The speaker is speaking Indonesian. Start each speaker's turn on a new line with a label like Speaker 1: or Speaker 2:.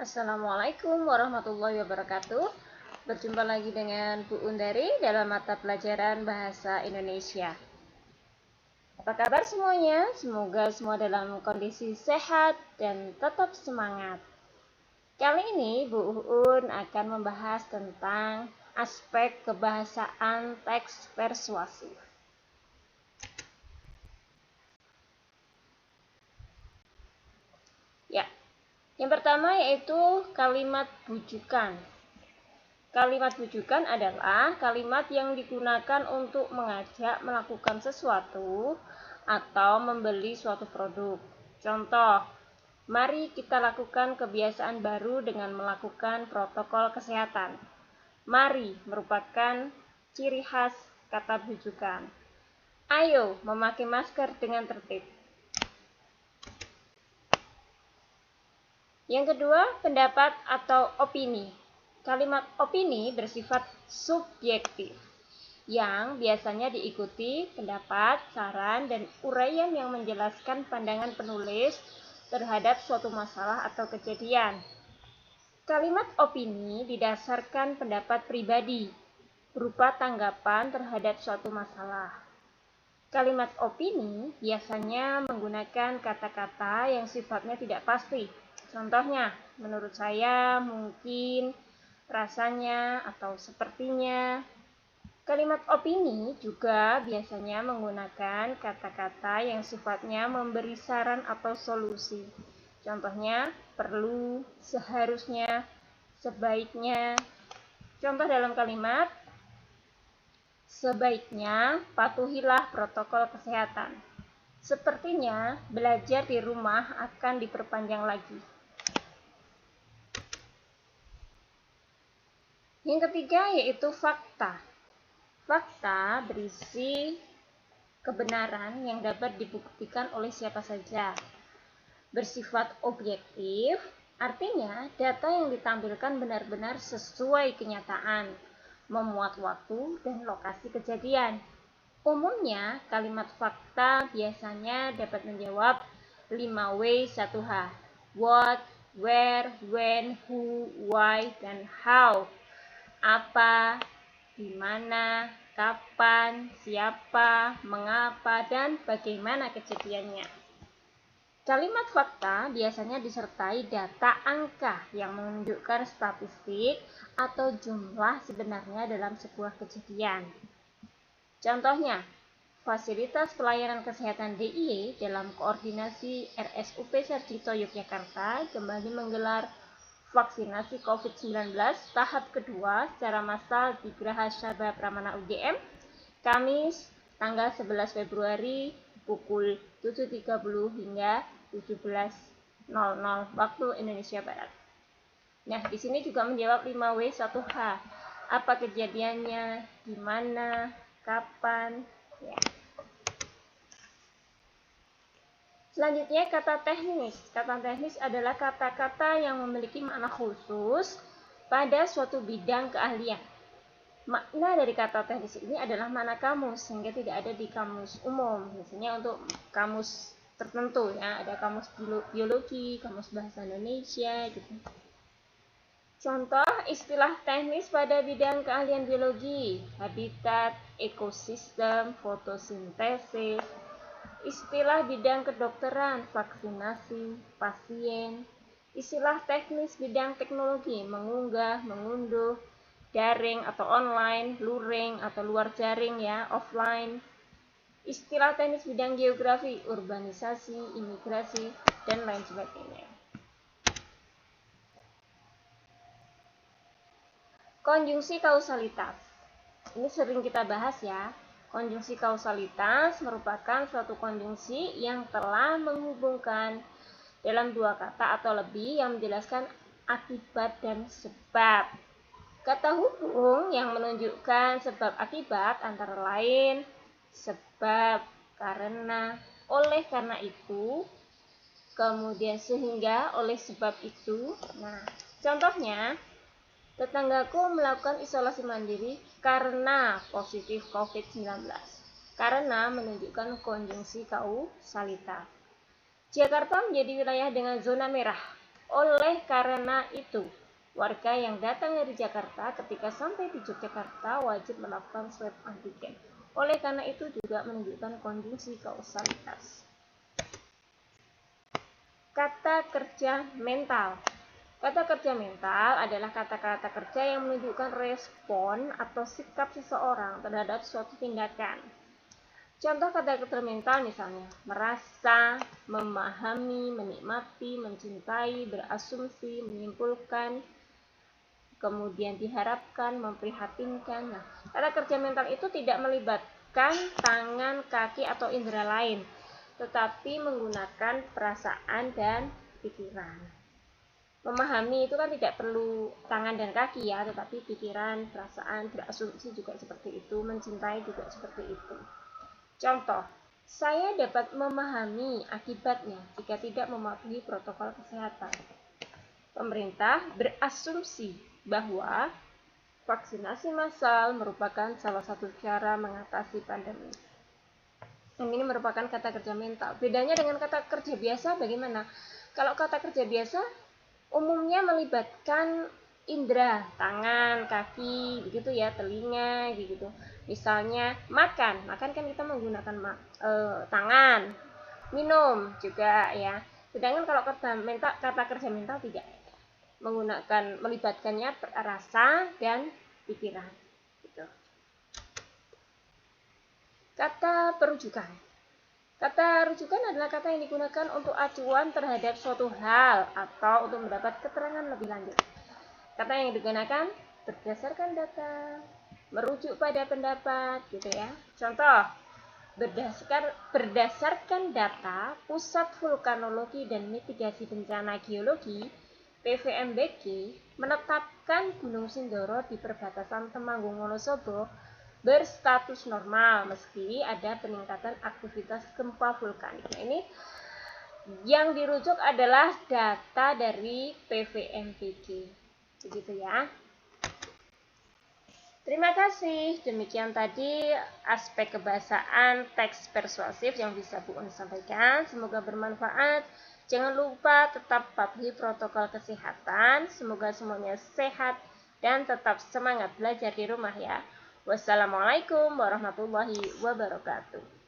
Speaker 1: Assalamualaikum warahmatullahi wabarakatuh. Berjumpa lagi dengan Bu Undari dalam mata pelajaran Bahasa Indonesia. Apa kabar semuanya? Semoga semua dalam kondisi sehat dan tetap semangat. Kali ini Bu Uun akan membahas tentang aspek kebahasaan teks persuasif. Ya, yang pertama yaitu kalimat bujukan. Kalimat bujukan adalah kalimat yang digunakan untuk mengajak melakukan sesuatu atau membeli suatu produk. Contoh, mari kita lakukan kebiasaan baru dengan melakukan protokol kesehatan. Mari merupakan ciri khas kata bujukan. Ayo memakai masker dengan tertib. Yang kedua, pendapat atau opini. Kalimat opini bersifat subjektif, yang biasanya diikuti pendapat, saran, dan uraian yang menjelaskan pandangan penulis terhadap suatu masalah atau kejadian. Kalimat opini didasarkan pendapat pribadi, berupa tanggapan terhadap suatu masalah. Kalimat opini biasanya menggunakan kata-kata yang sifatnya tidak pasti. Contohnya, menurut saya, mungkin, rasanya, atau sepertinya. Kalimat opini juga biasanya menggunakan kata-kata yang sifatnya memberi saran atau solusi. Contohnya, perlu, seharusnya, sebaiknya. Contoh dalam kalimat, sebaiknya patuhilah protokol kesehatan. Sepertinya belajar di rumah akan diperpanjang lagi. Yang ketiga yaitu fakta. Fakta berisi kebenaran yang dapat dibuktikan oleh siapa saja. Bersifat objektif, artinya data yang ditampilkan benar-benar sesuai kenyataan, memuat waktu dan lokasi kejadian. Umumnya, kalimat fakta biasanya dapat menjawab 5W 1H. What, where, when, who, why, dan how. Apa, di mana, kapan, siapa, mengapa, dan bagaimana kejadiannya. Kalimat fakta biasanya disertai data angka yang menunjukkan statistik atau jumlah sebenarnya dalam sebuah kejadian. Contohnya, Fasilitas Pelayanan Kesehatan DIY dalam koordinasi RSUP Sarjito Yogyakarta kembali menggelar vaksinasi COVID-19 tahap kedua secara massal di Geraha Sabha Pramana UGM, Kamis tanggal 11 Februari pukul 7.30 hingga 17.00 waktu Indonesia Barat. Nah, di sini juga menjawab 5W 1H. Apa kejadiannya, di mana, kapan, ya. Selanjutnya kata teknis. Kata teknis adalah kata-kata yang memiliki makna khusus pada suatu bidang keahlian. Makna dari kata teknis ini adalah makna kamus, sehingga tidak ada di kamus umum. Biasanya untuk kamus tertentu ya, ada kamus biologi, kamus bahasa Indonesia gitu. Contoh istilah teknis pada bidang keahlian biologi: habitat, ekosistem, fotosintesis. Istilah bidang kedokteran, vaksinasi, pasien. Istilah teknis bidang teknologi, mengunggah, mengunduh, daring atau online, luring atau luar jaring ya, offline. Istilah teknis bidang geografi, urbanisasi, imigrasi, dan lain sebagainya. Konjungsi kausalitas. Ini sering kita bahas ya. Konjungsi kausalitas merupakan suatu konjungsi yang telah menghubungkan dalam dua kata atau lebih yang menjelaskan akibat dan sebab. Kata hubung yang menunjukkan sebab akibat antara lain sebab, karena, oleh karena itu, kemudian sehingga, oleh sebab itu. Nah, contohnya, tetanggaku melakukan isolasi mandiri karena positif COVID-19. Karena menunjukkan konjungsi kausalitas. Jakarta menjadi wilayah dengan zona merah Oleh karena itu, warga yang datang dari Jakarta ketika sampai di Yogyakarta wajib melakukan swab antigen. Oleh karena itu juga menunjukkan konjungsi kausalitas. Kata kerja mental. Kata kerja mental adalah kata-kata kerja yang menunjukkan respon atau sikap seseorang terhadap suatu tindakan. Contoh kata kerja mental misalnya, merasa, memahami, menikmati, mencintai, berasumsi, menyimpulkan, kemudian diharapkan, memprihatinkan. Nah, kata kerja mental itu tidak melibatkan tangan, kaki, atau indera lain, tetapi menggunakan perasaan dan pikiran. Memahami itu kan tidak perlu tangan dan kaki ya, tetapi pikiran, perasaan, berasumsi juga seperti itu, mencintai juga seperti itu. Contoh, saya dapat memahami akibatnya jika tidak mematuhi protokol kesehatan. Pemerintah berasumsi bahwa vaksinasi massal merupakan salah satu cara mengatasi pandemi. Dan ini merupakan kata kerja mental. Bedanya dengan kata kerja biasa bagaimana? Kalau kata kerja biasa umumnya melibatkan indera, tangan, kaki, begitu ya, telinga, gitu. Misalnya makan kan kita menggunakan tangan, minum juga ya. Sedangkan kalau kata kerja mental tidak, melibatkannya rasa dan pikiran. Gitu. Kata perujukan. Kata rujukan adalah kata yang digunakan untuk acuan terhadap suatu hal atau untuk mendapat keterangan lebih lanjut. Kata yang digunakan berdasarkan data, merujuk pada pendapat, gitu ya. Contoh, berdasarkan data Pusat Vulkanologi dan Mitigasi Bencana Geologi (PVMBG) menetapkan Gunung Sindoro di perbatasan Temanggung Wonosobo berstatus normal meski ada peningkatan aktivitas gempa vulkanik. Nah, ini yang dirujuk adalah data dari PVMBG. Begitu ya. Terima kasih. Demikian tadi aspek kebahasaan teks persuasif yang bisa Bu Un sampaikan. Semoga bermanfaat. Jangan lupa tetap patuhi protokol kesehatan. Semoga semuanya sehat dan tetap semangat belajar di rumah ya. Wassalamualaikum warahmatullahi wabarakatuh.